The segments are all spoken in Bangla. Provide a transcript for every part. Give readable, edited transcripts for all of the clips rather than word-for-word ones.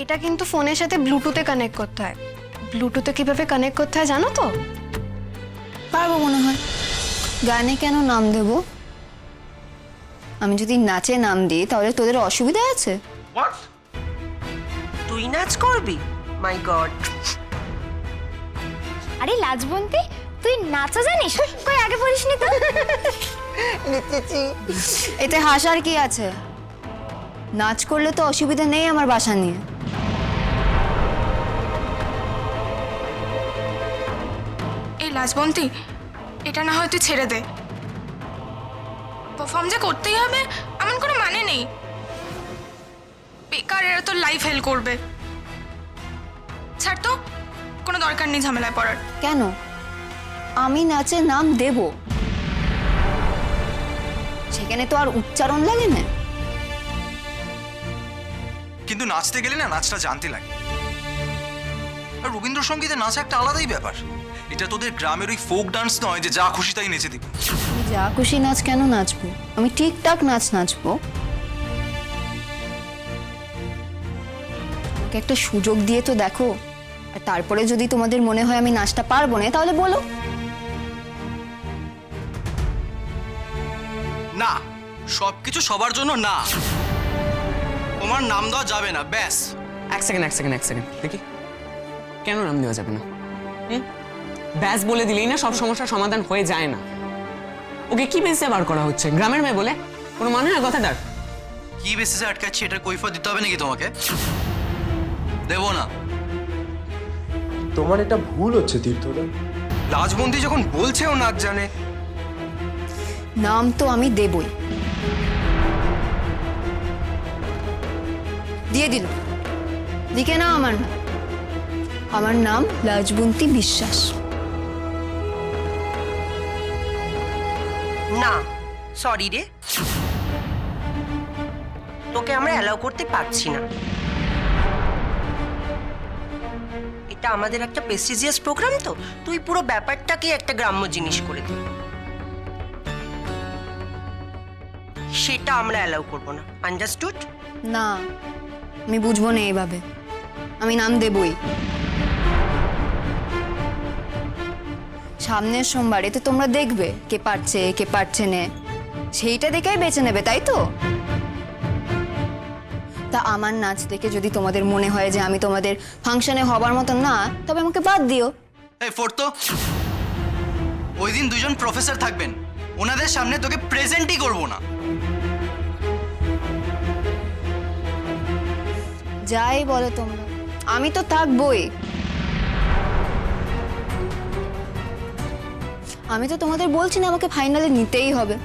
এটা কিন্তু ফোনের সাথে ব্লুটুথে কানেক্ট করতে হয়। ব্লুটুথে কিভাবে কানেক্ট করতে হয় জানো তো? পারবো মনে হয়। গানে কেন নাম দেব? আমি যদি নাচে নাম দিই তাহলে তোদের অসুবিধা আছে? হোয়াট? তুই নাচ করবি? মাই গড। আরে লাজবন্তী, তুই নাচা জানিস? কই আগে বলিসনি তো? এতে হাসার কি আছে? নাচ করলে তো অসুবিধা নেই আমার বাসা নিয়ে। এই লাজবন্তী, এটা না হয় তুই ছেড়ে দে। পারফর্ম যে করতেই হবে এমন কোনো মানে নেই। বেকার এরা তোর লাইফ হেল করবে। ছাড় তো, কোনো দরকার নেই ঝামেলায় পড়ার। কেন? আমি নাচে নাম দেব, সেখানে তো আর উচ্চারণ লাগে না। কিন্তু নাচতে গেলে না নাচটা জানতে লাগে। আর রবীন্দ্রসঙ্গীতে নাচ একটা আলাদাই ব্যাপার। এটা তোদের গ্রামের ওই ফোক ডান্স নয় যে যা খুশি তাই নেচে দিবি। আমি যা খুশি নাচ কেন নাচবো? আমি ঠিকঠাক নাচ নাচবো। আমাকে একটা সুযোগ দিয়ে তো দেখো, আর তারপরে যদি তোমাদের মনে হয় আমি নাচটা পারবো না তাহলে বলো। না, সবকিছু সবার জন্য না। তোমার নাম দেওয়া যাবে না, ব্যাস। এক সেকেন্ড দেখি কেন নাম দেওয়া যাবে না? ব্যাস বলে দিলেই না সব সমস্যার সমাধান হয়ে যায় না। ওকে কি বেসে বার করা হচ্ছে? গ্রামের মেয়ে বলে কোনো মানে হয় কথাটার? কি বেসিসে আটকাচ্ছি এটার কৈফিয়ত দিতে হবে নাকি তোমাকে? দেবো না। তোমার এটা ভুল হচ্ছে তীর্থদা। লাজবন্তী যখন বলছে ও নাচ জানে। নাম তো আমি দেবই। দিয়ে দিল, লিখে নাও আমার নাম। আমার নাম লাজবন্তী বিশ্বাস। না, সরি রে, তোকে আমরা অ্যালাউ করতে পারছি না। এটা আমাদের একটা প্রেস্টিজিয়াস প্রোগ্রাম, তো তুই পুরো ব্যাপারটাকে একটা গ্রাম্য জিনিস করে দিবি, সেটা আমরা অ্যালাউ করবো না। আন্ডারস্টুড? না, আমি বুঝবো না এইভাবে। আমি নাম দেবই। সামনের সোমবার এতে তোমরা দেখবে কে পারছে কে পারছে না, সেইটা দেখেই বেছে নেবে, তাই তো? তা আমার নাচ দেখে যদি তোমাদের মনে হয় যে আমি তোমাদের ফাংশনে হবার মতো না, তবে আমাকে বাদ দিও। এই ফোর্তো, ওই দিন দুজন প্রফেসর থাকবেন, ওনাদের সামনে তোকে প্রেজেন্টই করবো না। যাই বলো তোমরা, আমি তো থাকবই। আমি তো তোমাদের বলছি না আমাকে ফাইনালে নিতেই হবে।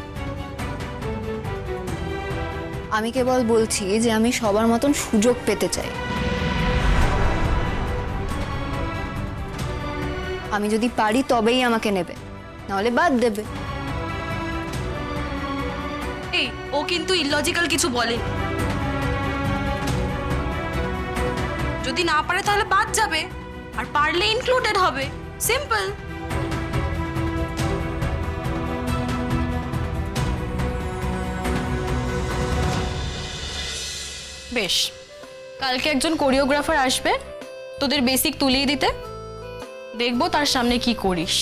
আমি কেবল বলছি যে আমি সবার মতন সুযোগ পেতে চাই। আমি যদি পারি তবেই আমাকে নেবে, নাহলে বাদ দেবে। এই, ও কিন্তু ইললজিক্যাল কিছু বলে। যদি না পারে তাহলে বাদ যাবে, আর পারলে ইনক্লুডেড হবে। সিম্পল। বেশ, কালকে একজন কোরিওগ্রাফার আসবে তোদের বেসিক তুলিয়ে দিতে। দেখবো তার সামনে কি করিস।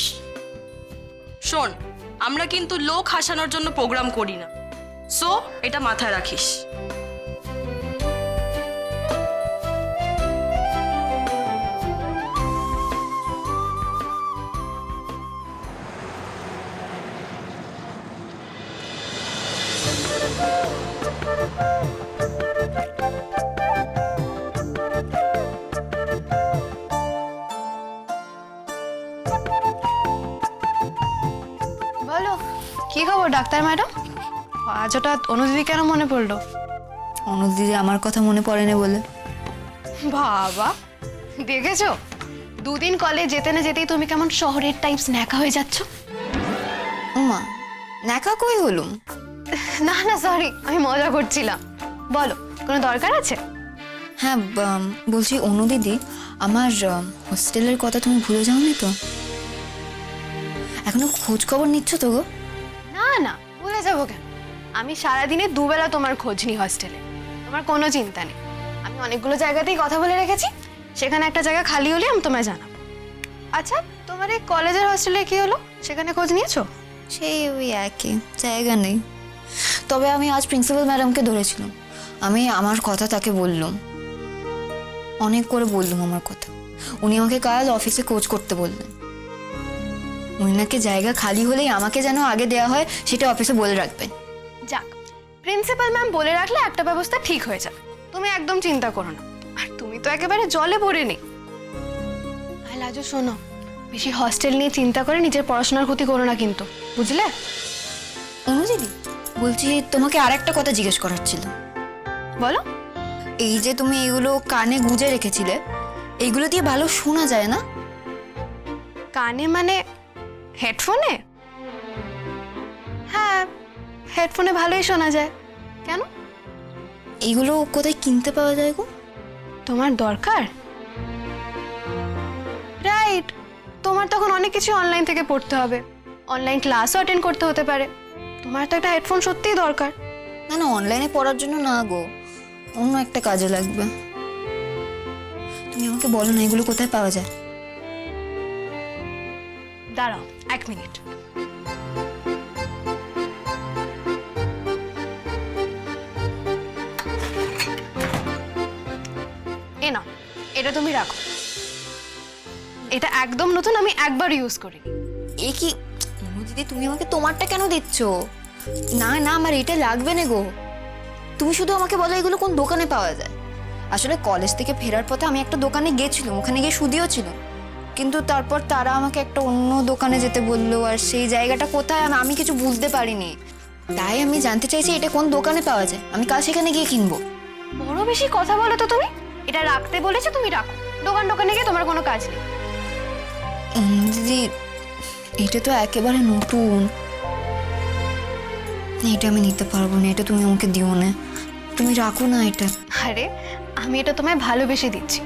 শোন, আমরা কিন্তু লোক হাসানোর জন্য প্রোগ্রাম করি না, সো এটা মাথায় রাখিস। বলো, কি খবর ডাক্তার ম্যাডাম? আজ হঠাৎ অনুদিদি কেন মনে পড়লো? অনুদিদি আমার কথা মনে পড়ে না বলে। বাবা, দেখেছো দুদিন কলেজ যেতে না যেতেই তুমি কেমন শহরের টাইপস ন্যাকা হয়ে যাচ্ছ। ওমা, ন্যাকা কই হলুম? না না, সরি, আমি মজা করছিলাম। বলো, কোনো দরকার আছে? হ্যাঁ, বলছি অনুদিদি, আমার হোস্টেলের কথা তুমি ভুলে যাওনি তো? এখনো খোঁজ খবর নিচ্ছ তো গো? না না, ভুলে যাবো কেন? আমি সারাদিনে দুবেলা তোমার খোঁজ নিই হস্টেলে, তোমার কোনো চিন্তা নেই। আমি অনেকগুলো জায়গাতেই কথা বলে রেখেছি, সেখানে একটা জায়গা খালি হলে আমি তোমায় জানাবো। আচ্ছা, তোমার এই কলেজের হস্টেলে কি হলো, সেখানে খোঁজ নিয়েছো? সেই ওই একই, জায়গা নেই। তবে আমি আজ প্রিন্সিপাল ম্যাডামকে ধরেছিলাম, আমি আমার কথা তাকে বললাম, অনেক করে বললাম আমার কথা। উনি আমাকে কাল অফিসে কোচ করতে বললেন। উনি নাকি জায়গা খালি হলেই আমাকে যেন আগে দেওয়া হয় সেটা অফিসে বলে রাখবেন। যাক, প্রিন্সিপাল ম্যাম বলে রাখলে একটা ব্যবস্থা ঠিক হয়ে যাবে, তুমি একদম চিন্তা করো না। আর তুমি তো একেবারে জলে পড়ে নেই। আর লাজু শোনো, বেশি হস্টেল নিয়ে চিন্তা করে নিজের পড়াশোনার ক্ষতি করো না কিন্তু, বুঝলে? অনু দিদি, বলছি তোমাকে আর একটা কথা জিজ্ঞেস করার ছিল। বলো। এই যে তুমি এগুলো কানে গুঁজে রেখেছিলে, এইগুলো দিয়ে ভালো শোনা যায় না? কানে মানে হেডফোনে? হ্যাঁ, হেডফোনে ভালোই শোনা যায়। কেন? এইগুলো কোথায় কিনতে পাওয়া যায় গো? তোমার দরকার? রাইট, তোমার তখন অনেক কিছু অনলাইন থেকে পড়তে হবে, অনলাইন ক্লাসও অ্যাটেন্ড করতে হতে পারে। তোমার তো একটা হেডফোন সত্যিই দরকার। না না, অনলাইনে পড়ার জন্য না গো, অন্য একটা কাজে লাগবে। তুমি আমাকে বলো না এগুলো কোথায় পাওয়া যায়? দাঁড়াও 1 মিনিট। এ নাও, এটা তুমি রাখো। এটা একদম নতুন, আমি একবার ইউজ করিনি। এ কি অনু দিদি, তুমি আমাকে তোমারটা কেন দিচ্ছ? না না, আমার এটা লাগবে না গো। তুমি শুধু আমাকে বলো এগুলো কোন দোকানে পাওয়া যায়। আসলে কলেজ থেকে ফেরার পথে আমি একটা দোকানে গেছিলাম, ওখানে গিয়ে সুদিও ছিল, কিন্তু তারপর তারা আমাকে একটা অন্য দোকানে যেতে বললো, আর সেই জায়গাটা কোথায় আমি কিছু বুঝতে পারিনি। তাই আমি জানতে চাইছি এটা কোন দোকানে পাওয়া যায়, আমি কাল সেখানে গিয়ে কিনবো। বড় বেশি কথা বলো তো তুমি। এটা রাখতে বলেছো, তুমি রাখো। দোকানে গিয়ে তোমার কোনো কাজ নেই। দিদি, এটা তো একেবারে নতুন, এটা আমি নিতে পারবো না, এটা তুমি আমাকে দিও না, তুমি রাখো না এটা। আরে, আমি এটা তোমায় ভালোবেসে দিচ্ছি,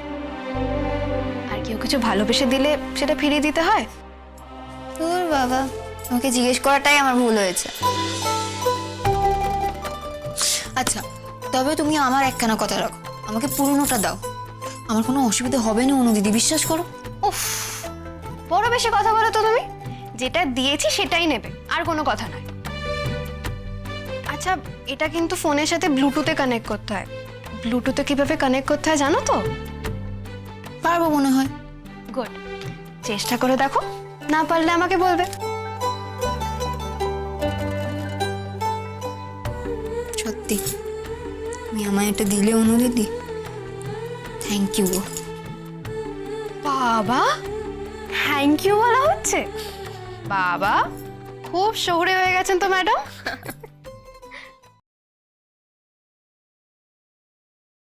আর কেউ কিছু ভালোবেসে দিলে সেটা ফিরিয়ে দিতে হয়। তোর বাবা, তোমাকে জিজ্ঞেস করাটাই আমার ভুল হয়েছে। আচ্ছা, তবে তুমি আমার একখানা কথা রাখো, আমাকে পুরনোটা দাও, আমার কোনো অসুবিধা হবে না অনু দিদি, বিশ্বাস করো। উফ, বড় বেশি কথা বলো তো তুমি। যেটা দিয়েছি সেটাই নেবে, আর কোনো কথা নয়। আচ্ছা, এটা কিন্তু ফোনের সাথে ব্লুটুথে কানেক্ট করতে হয়। ব্লুটুথে কিভাবে কানেক্ট করতে হয় জানো তো? পারবো মনে হয়। গুড, চেষ্টা করে দেখো, না পারলে আমাকে বলবে। সত্যি তুমি আমায় এটা দিলে অনু দিদি, থ্যাংক ইউ গো। বাবা, থ্যাংক ইউ বলা হচ্ছে? বাবা, খুব শহুরে হয়ে গেছেন তো ম্যাডাম।